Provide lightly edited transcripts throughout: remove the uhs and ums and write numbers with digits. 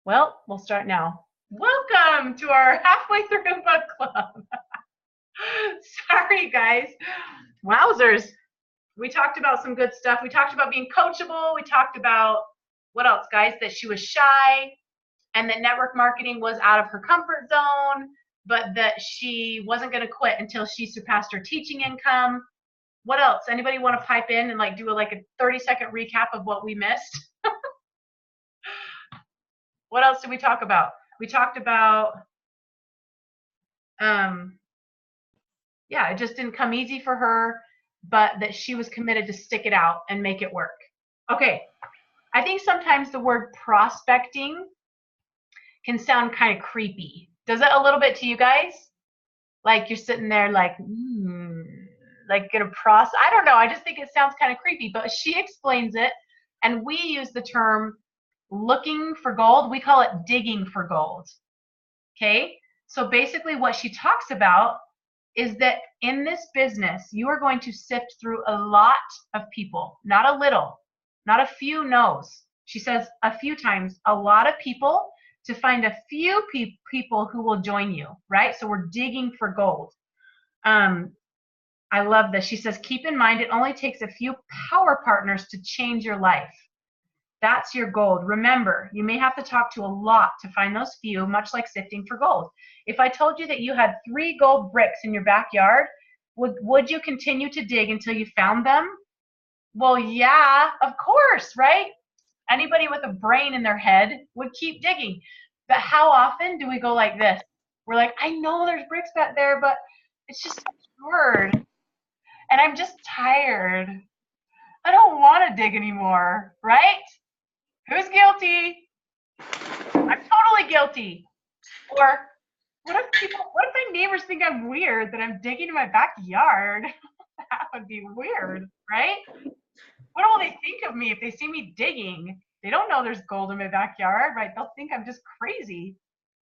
Well, we'll start now. Welcome to our halfway through book club. Sorry, guys. Wowzers. We talked about some good stuff. We talked about being coachable. We talked about what else, guys? That she was shy and that network marketing was out of her comfort zone, but that she wasn't going to quit until she surpassed her teaching income. What else? Anybody want to pipe in and do a 30-second recap of what we missed? What else did we talk about? We talked about, it just didn't come easy for her, but that she was committed to stick it out and make it work. Okay, I think sometimes the word prospecting can sound kind of creepy. Does it a little bit to you guys? Like you're sitting there like gonna I don't know, I just think it sounds kind of creepy, but she explains it, and we use the term looking for gold. We call it digging for gold. Okay, so basically what she talks about is that in this business, you are going to sift through a lot of people, not a little, not a few no's. She says a few times, a lot of people, to find a few people who will join you, right? So we're digging for gold. I love this. She says, keep in mind, it only takes a few power partners to change your life. That's your gold. Remember, you may have to talk to a lot to find those few, much like sifting for gold. If I told you that you had 3 gold bricks in your backyard, would you continue to dig until you found them? Well, yeah, of course, right? Anybody with a brain in their head would keep digging. But how often do we go like this? We're like, I know there's bricks back there, but it's just hard. And I'm just tired. I don't want to dig anymore, right? Who's guilty? I'm totally guilty. Or what if my neighbors think I'm weird that I'm digging in my backyard? That would be weird, right? What will they think of me if they see me digging? They don't know there's gold in my backyard, right? They'll think I'm just crazy,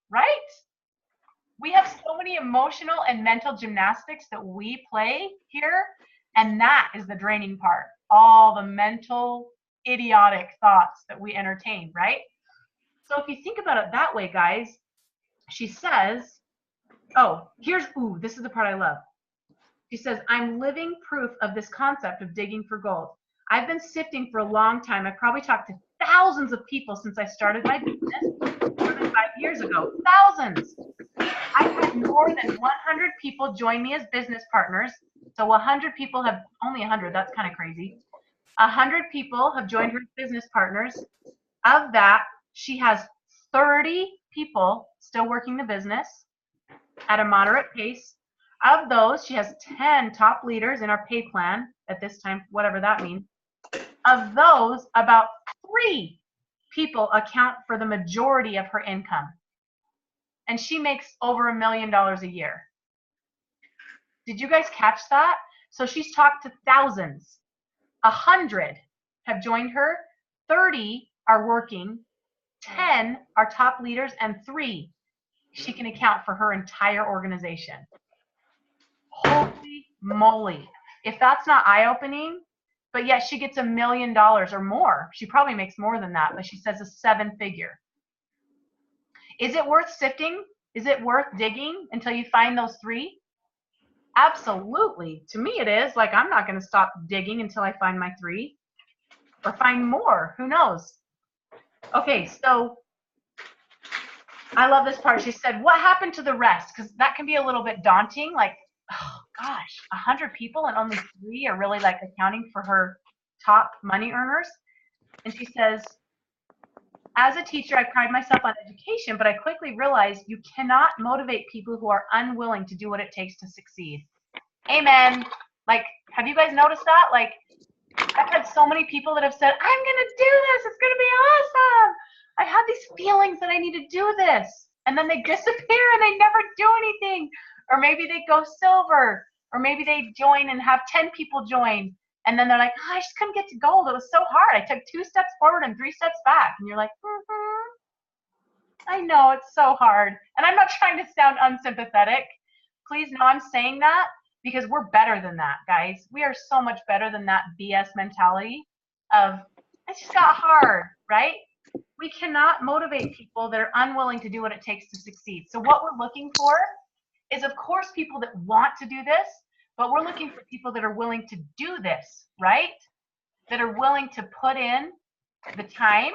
right? We have so many emotional and mental gymnastics that we play here, and that is the draining part. All the mental, idiotic thoughts that we entertain, right? So if you think about it that way, guys, she says, this is the part I love. She says, I'm living proof of this concept of digging for gold. I've been sifting for a long time. I've probably talked to thousands of people since I started my business more than 5 years ago. Thousands. I've had more than 100 people join me as business partners. So 100 people have, only 100, that's kind of crazy. 100 people have joined her as business partners. Of that, she has 30 people still working the business at a moderate pace. Of those, she has 10 top leaders in our pay plan at this time, whatever that means. Of those, about 3 people account for the majority of her income. And she makes over $1 million a year. Did you guys catch that? So she's talked to thousands. 100 have joined her, 30 are working, 10 are top leaders, and 3 she can account for her entire organization. Holy moly. If that's not eye-opening, but yet she gets $1 million or more. She probably makes more than that, but she says a 7-figure. Is it worth sifting? Is it worth digging until you find those 3? Absolutely. To me it is. Like, I'm not going to stop digging until I find my 3 or find more. Who knows? Okay, so I love this part. She said, what happened to the rest? Because that can be a little bit daunting. Like, oh gosh, 100 people and only 3 are really accounting for her top money earners. And she says, as a teacher, I pride myself on education, but I quickly realized you cannot motivate people who are unwilling to do what it takes to succeed. Amen. Have you guys noticed that? I've had so many people that have said, I'm going to do this. It's going to be awesome. I have these feelings that I need to do this. And then they disappear and they never do anything. Or maybe they go silver. Or maybe they join and have 10 people join. And then they're like, I just couldn't get to gold. It was so hard. I took 2 steps forward and 3 steps back. And you're like, I know, it's so hard. And I'm not trying to sound unsympathetic. Please know I'm saying that because we're better than that, guys. We are so much better than that BS mentality of, it just got hard, right? We cannot motivate people that are unwilling to do what it takes to succeed. So what we're looking for is, of course, people that want to do this, but we're looking for people that are willing to do this, right? That are willing to put in the time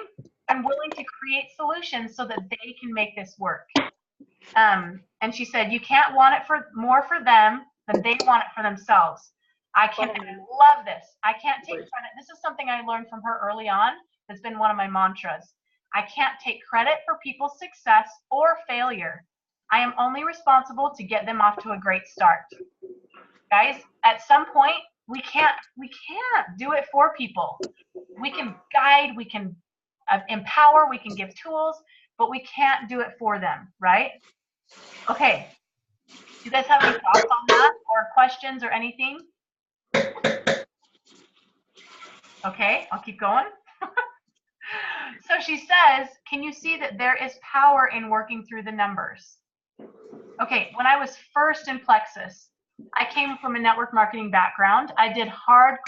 and willing to create solutions so that they can make this work. And she said, you can't want it for more for them than they want it for themselves. I love this. I can't take credit. This is something I learned from her early on. That's been one of my mantras. I can't take credit for people's success or failure. I am only responsible to get them off to a great start. Guys, at some point, we can't do it for people. We can guide, we can empower, we can give tools, but we can't do it for them, right? Okay. Do you guys have any thoughts on that or questions or anything? Okay, I'll keep going. So she says, can you see that there is power in working through the numbers? Okay, when I was first in Plexus, I came from a network marketing background. I did hard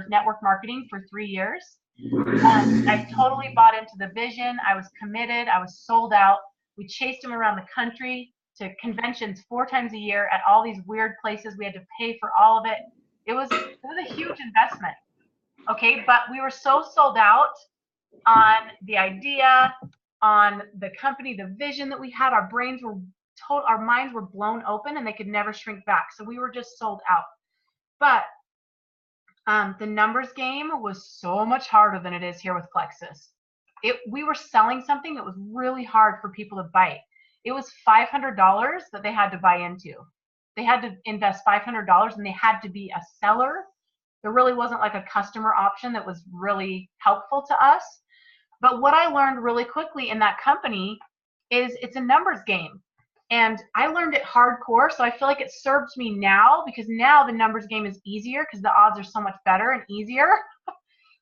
network marketing for 3 years. I totally bought into the vision. I was committed. I was sold out. We chased them around the country to conventions 4 times a year at all these weird places. We had to pay for all of it. It was a huge investment. Okay, but we were so sold out on the idea, on the company, the vision that we had. Our minds were blown open and they could never shrink back. So we were just sold out. But the numbers game was so much harder than it is here with Plexus. We were selling something that was really hard for people to bite. It was $500 that they had to buy into. They had to invest $500 and they had to be a seller. There really wasn't like a customer option that was really helpful to us. But what I learned really quickly in that company is it's a numbers game. And I learned it hardcore, so I feel like it serves me now, because now the numbers game is easier because the odds are so much better and easier.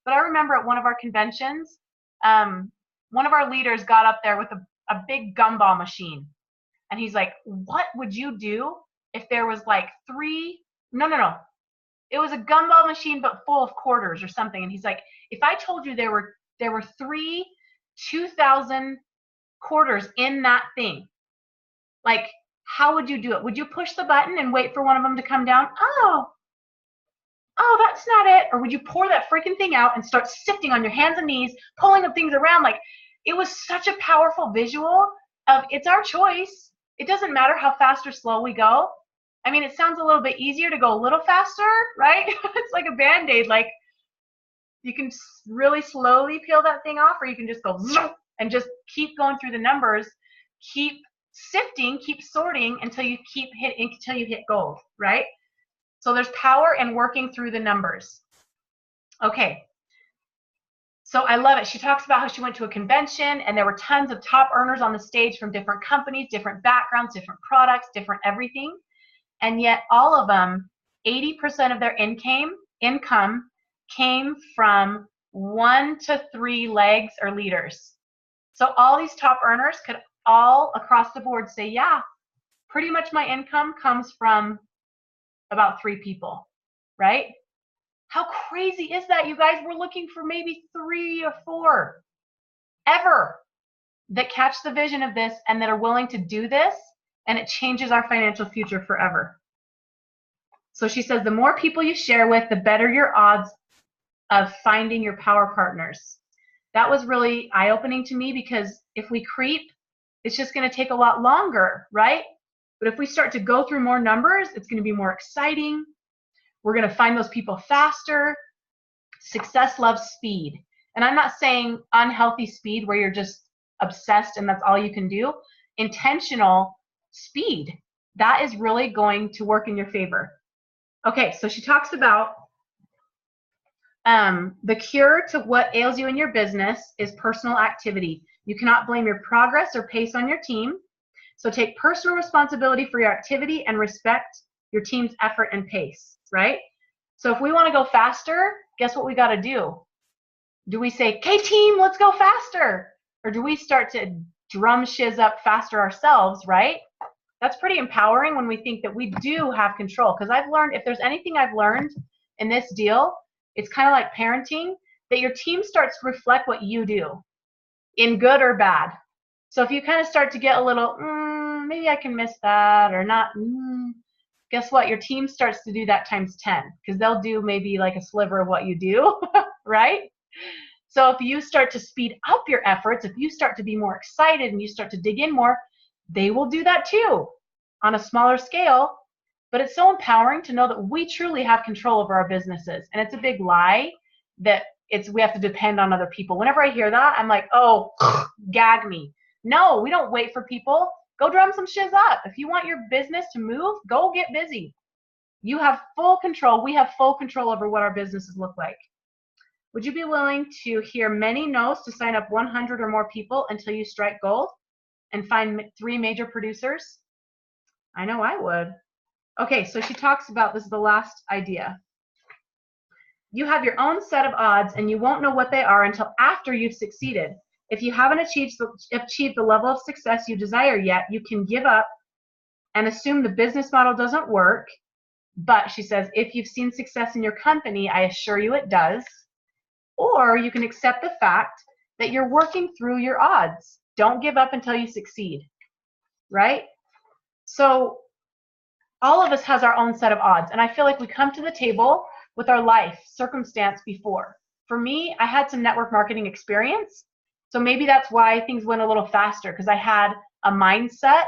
But I remember at one of our conventions, one of our leaders got up there with a big gumball machine. And he's like, what would you do if there was like no. It was a gumball machine, but full of quarters or something. And he's like, if I told you there were 3 2,000 quarters in that thing, like, how would you do it? Would you push the button and wait for one of them to come down? Oh, that's not it. Or would you pour that freaking thing out and start sifting on your hands and knees, pulling the things around? Like, it was such a powerful visual of, it's our choice. It doesn't matter how fast or slow we go. I mean, it sounds a little bit easier to go a little faster, right? It's like a Band-Aid. Like, you can really slowly peel that thing off, or you can just go and just keep going through the numbers, keep sifting, keep sorting until you hit gold, right? So there's power in working through the numbers. Okay. So I love it. She talks about how she went to a convention and there were tons of top earners on the stage from different companies, different backgrounds, different products, different everything. And yet all of them, 80% of their income came from 1 to 3 legs or leaders. So all these top earners could all across the board say, yeah, pretty much my income comes from about 3 people, right? How crazy is that, you guys? We're looking for maybe 3 or 4 ever that catch the vision of this and that are willing to do this, and it changes our financial future forever. So she says, the more people you share with, the better your odds of finding your power partners. That was really eye-opening to me, because if we creep, it's just going to take a lot longer, right? But if we start to go through more numbers, it's going to be more exciting. We're going to find those people faster. Success loves speed. And I'm not saying unhealthy speed where you're just obsessed and that's all you can do. Intentional speed. That is really going to work in your favor. Okay, so she talks about the cure to what ails you in your business is personal activity. You cannot blame your progress or pace on your team. So take personal responsibility for your activity and respect your team's effort and pace, right? So if we want to go faster, guess what we got to do? Do we say, okay, team, let's go faster? Or do we start to drum shiz up faster ourselves, right? That's pretty empowering when we think that we do have control. Because I've learned, if there's anything I've learned in this deal, it's kind of like parenting, that your team starts to reflect what you do. in good or bad. So if you kind of start to get a little, maybe I can miss that or not, guess what? Your team starts to do that times 10 because they'll do maybe like a sliver of what you do, right? So if you start to speed up your efforts, if you start to be more excited and you start to dig in more, they will do that too on a smaller scale. But it's so empowering to know that we truly have control over our businesses. And it's a big lie that we have to depend on other people. Whenever I hear that, I'm like, oh, gag me. No, we don't wait for people. Go drum some shiz up. If you want your business to move, go get busy. You have full control. We have full control over what our businesses look like. Would you be willing to hear many no's to sign up 100 or more people until you strike gold and find 3 major producers? I know I would. Okay, so she talks about, this is the last idea. You have your own set of odds and you won't know what they are until after you've succeeded. If you haven't achieved the level of success you desire yet, you can give up and assume the business model doesn't work. But she says, if you've seen success in your company, I assure you it does. Or you can accept the fact that you're working through your odds. Don't give up until you succeed, right? So all of us has our own set of odds. And I feel like we come to the table with our life circumstance before. For me, I had some network marketing experience. So maybe that's why things went a little faster, because I had a mindset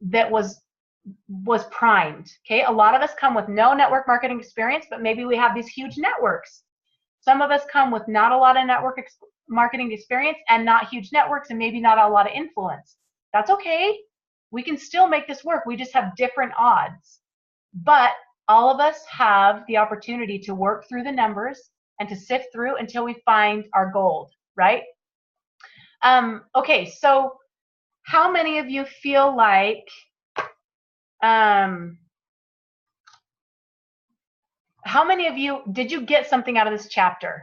that was primed. Okay, a lot of us come with no network marketing experience, but maybe we have these huge networks. Some of us come with not a lot of network marketing experience and not huge networks and maybe not a lot of influence. That's okay. We can still make this work. We just have different odds. But all of us have the opportunity to work through the numbers and to sift through until we find our gold, right? Okay, so how many of you feel like how many of you, did you get something out of this chapter?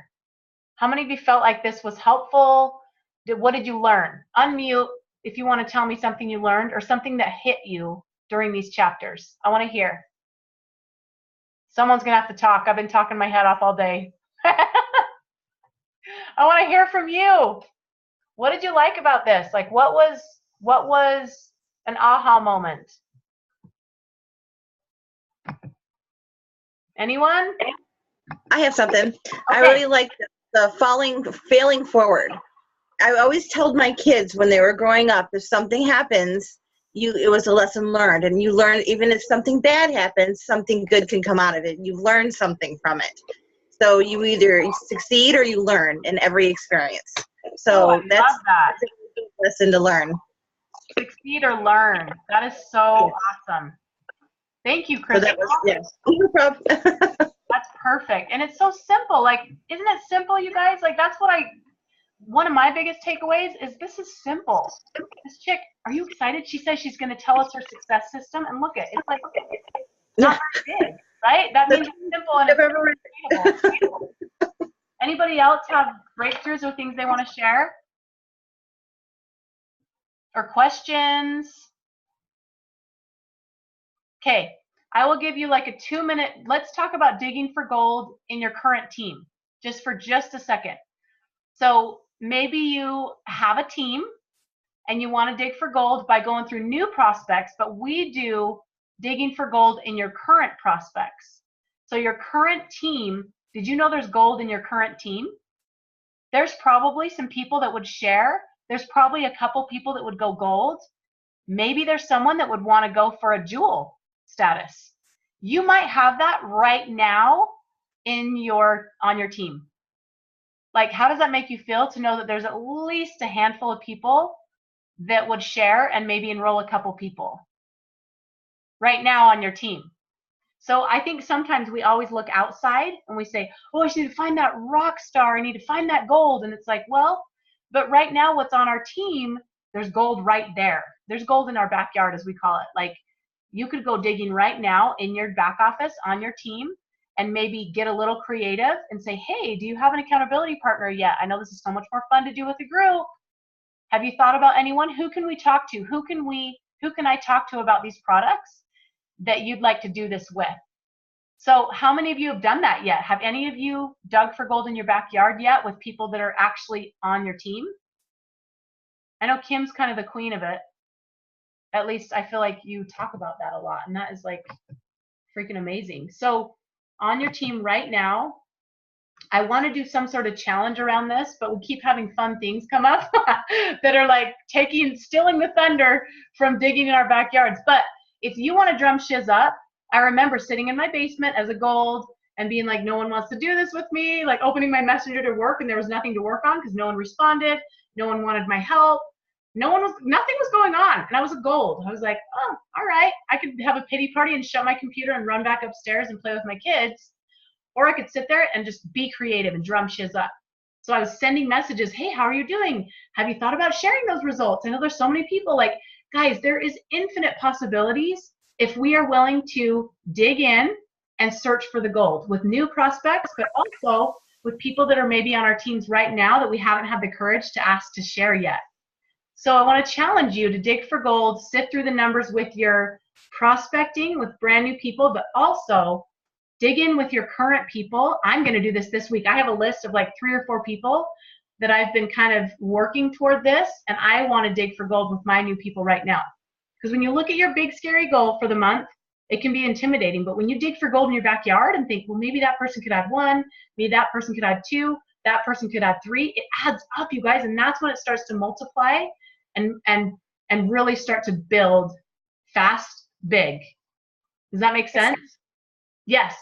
How many of you felt like this was helpful? What did you learn? Unmute if you want to tell me something you learned or something that hit you during these chapters. I want to hear. Someone's going to have to talk. I've been talking my head off all day. I want to hear from you. What did you like about this? Like, what was an aha moment? Anyone? I have something. Okay. I really like the failing forward. I always told my kids when they were growing up, if something happens, it was a lesson learned, and you learn, even if something bad happens, something good can come out of it. You've learned something from it. So you either succeed or you learn in every experience. So that's a good lesson to learn. Succeed or learn. That is so awesome. Thank you, Chris. So no problem. That's perfect. And it's so simple. Like, isn't it simple, you guys? Like, that's what one of my biggest takeaways is this is simple. This chick, are you excited? She says she's going to tell us her success system. And look, it's like, not very big, right? That means it's simple and it's repeatable. Anybody else have breakthroughs or things they want to share? Or questions? Okay, I will give you like a 2-minute, let's talk about digging for gold in your current team, just for just a second. So maybe you have a team and you want to dig for gold by going through new prospects, but we do digging for gold in your current prospects. So your current team, did you know there's gold in your current team? There's probably some people that would share. There's probably a couple people that would go gold. Maybe there's someone that would want to go for a jewel status. You might have that right now on your team. Like, how does that make you feel to know that there's at least a handful of people that would share and maybe enroll a couple people right now on your team? So I think sometimes we always look outside and we say, oh, I need to find that rock star. I need to find that gold. And it's like, well, but right now what's on our team, there's gold right there. There's gold in our backyard, as we call it. Like, you could go digging right now in your back office on your team and maybe get a little creative and say, hey, do you have an accountability partner yet? I know this is so much more fun to do with a group. Have you thought about anyone? Who can we talk to? Who can I talk to about these products that you'd like to do this with? So how many of you have done that yet? Have any of you dug for gold in your backyard yet with people that are actually on your team? I know Kim's kind of the queen of it. At least I feel like you talk about that a lot, and that is like freaking amazing. So on your team right now, I want to do some sort of challenge around this, but we keep having fun things come up that are like stealing the thunder from digging in our backyards. But if you want to drum shiz up, I remember sitting in my basement as a gold and being like, no one wants to do this with me, like opening my messenger to work and there was nothing to work on because no one responded. No one wanted my help. Nothing was going on. And I was a gold. I was like, oh, all right. I could have a pity party and shut my computer and run back upstairs and play with my kids. Or I could sit there and just be creative and drum shiz up. So I was sending messages, hey, how are you doing? Have you thought about sharing those results? I know there's so many people. Like, guys, there is infinite possibilities if we are willing to dig in and search for the gold with new prospects, but also with people that are maybe on our teams right now that we haven't had the courage to ask to share yet. So I want to challenge you to dig for gold, sift through the numbers with your prospecting with brand new people, but also dig in with your current people. I'm going to do this week. I have a list of like 3 or 4 people that I've been kind of working toward this, and I want to dig for gold with my new people right now. Because when you look at your big scary goal for the month, it can be intimidating. But when you dig for gold in your backyard and think, well, maybe that person could add 1, maybe that person could add 2, that person could add 3, it adds up, you guys, and that's when it starts to multiply and really start to build fast, big. Does that make sense? Yes.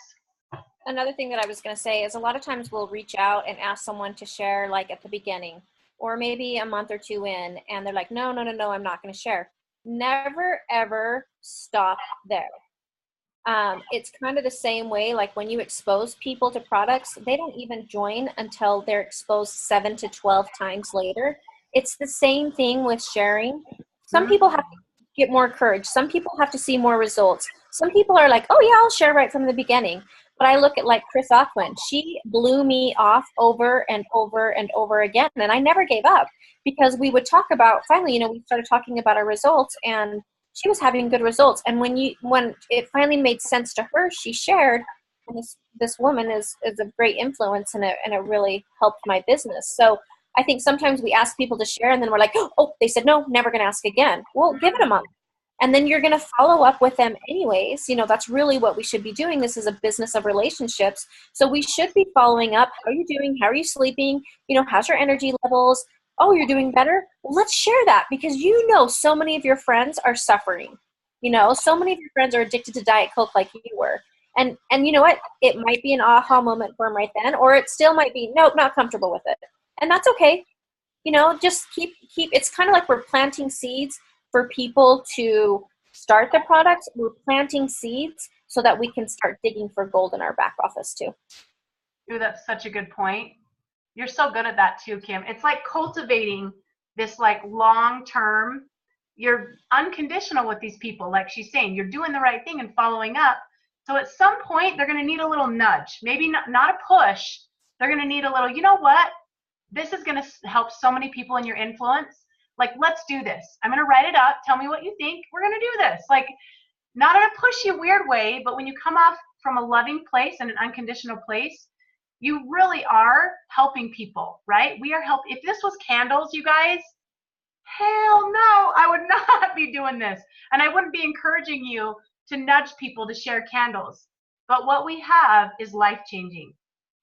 Another thing that I was going to say is a lot of times we'll reach out and ask someone to share like at the beginning or maybe a month or 2 in, and they're like, no, I'm not going to share. Never, ever stop there. It's kind of the same way, like when you expose people to products, they don't even join until they're exposed 7 to 12 times later. It's the same thing with sharing. Some people have to get more courage. Some people have to see more results. Some people are like, oh yeah, I'll share right from the beginning. But I look at like Chris Auckland. She blew me off over and over and over again. And I never gave up because we would talk about, finally, we started talking about our results and she was having good results. And when it finally made sense to her, she shared. And this woman is a great influence and it really helped my business. So I think sometimes we ask people to share and then we're like, oh, they said no, never going to ask again. Well, give it a month. And then you're going to follow up with them anyways. That's really what we should be doing. This is a business of relationships. So we should be following up. How are you doing? How are you sleeping? How's your energy levels? Oh, you're doing better? Well, let's share that because so many of your friends are suffering. So many of your friends are addicted to Diet Coke like you were. And you know what? It might be an aha moment for them right then, or it still might be, nope, not comfortable with it. And that's okay. Just keep, it's kind of like we're planting seeds for people to start the products. We're planting seeds so that we can start digging for gold in our back office too. Ooh, that's such a good point. You're so good at that too, Kim. It's like cultivating this like long-term, you're unconditional with these people. Like she's saying, you're doing the right thing and following up. So at some point, they're going to need a little nudge, maybe not a push. They're going to need a little, you know what? This is going to help so many people in your influence. Like, let's do this. I'm going to write it up. Tell me what you think. We're going to do this. Like, not in a pushy, weird way, but when you come off from a loving place and an unconditional place, you really are helping people, right? We are helping. If this was candles, you guys, hell no, I would not be doing this. And I wouldn't be encouraging you to nudge people to share candles. But what we have is life-changing.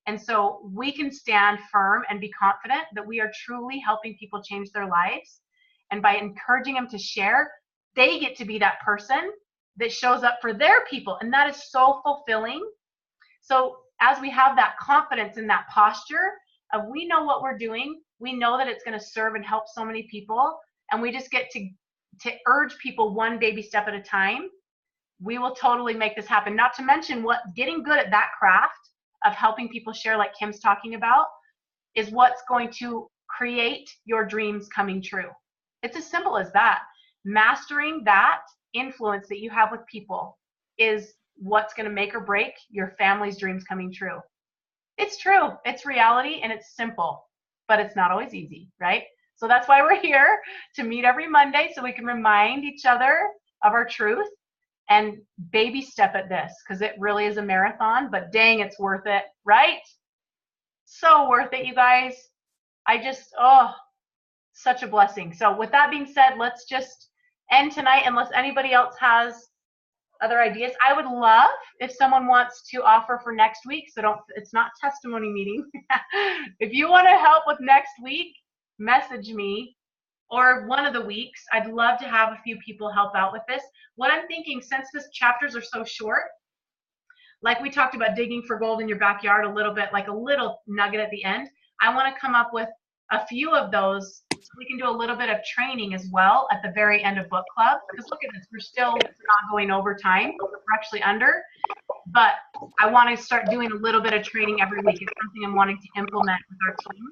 And so we can stand firm and be confident that we are truly helping people change their lives. And by encouraging them to share, they get to be that person that shows up for their people. And that is so fulfilling. So as we have that confidence in that posture of we know what we're doing, we know that it's going to serve and help so many people, and we just get to urge people one baby step at a time, we will totally make this happen. Not to mention what getting good at that craft of helping people share like Kim's talking about is what's going to create your dreams coming true. It's as simple as that. Mastering that influence that you have with people is what's going to make or break your family's dreams coming true. It's true. It's reality and it's simple, but it's not always easy, right? So that's why we're here to meet every Monday so we can remind each other of our truth and baby step at this because it really is a marathon, but dang, it's worth it, right? So worth it, you guys. such a blessing. So with that being said, let's just end tonight unless anybody else has other ideas. I would love if someone wants to offer for next week. So it's not testimony meeting. If you want to help with next week, message me, or one of the weeks. I'd love to have a few people help out with this. What I'm thinking, since the chapters are so short, like we talked about digging for gold in your backyard a little bit, like a little nugget at the end, I want to come up with a few of those so we can do a little bit of training as well at the very end of book club. Because look at this, we're still not going over time. We're actually under. But I want to start doing a little bit of training every week. It's something I'm wanting to implement with our team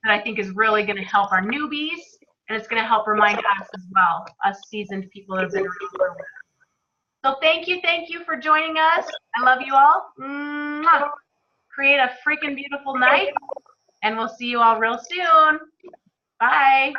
that I think is really going to help our newbies, and it's going to help remind us as well, us seasoned people that have been around for a while. So thank you for joining us. I love you all. Mwah. Create a freaking beautiful night, and we'll see you all real soon. Bye.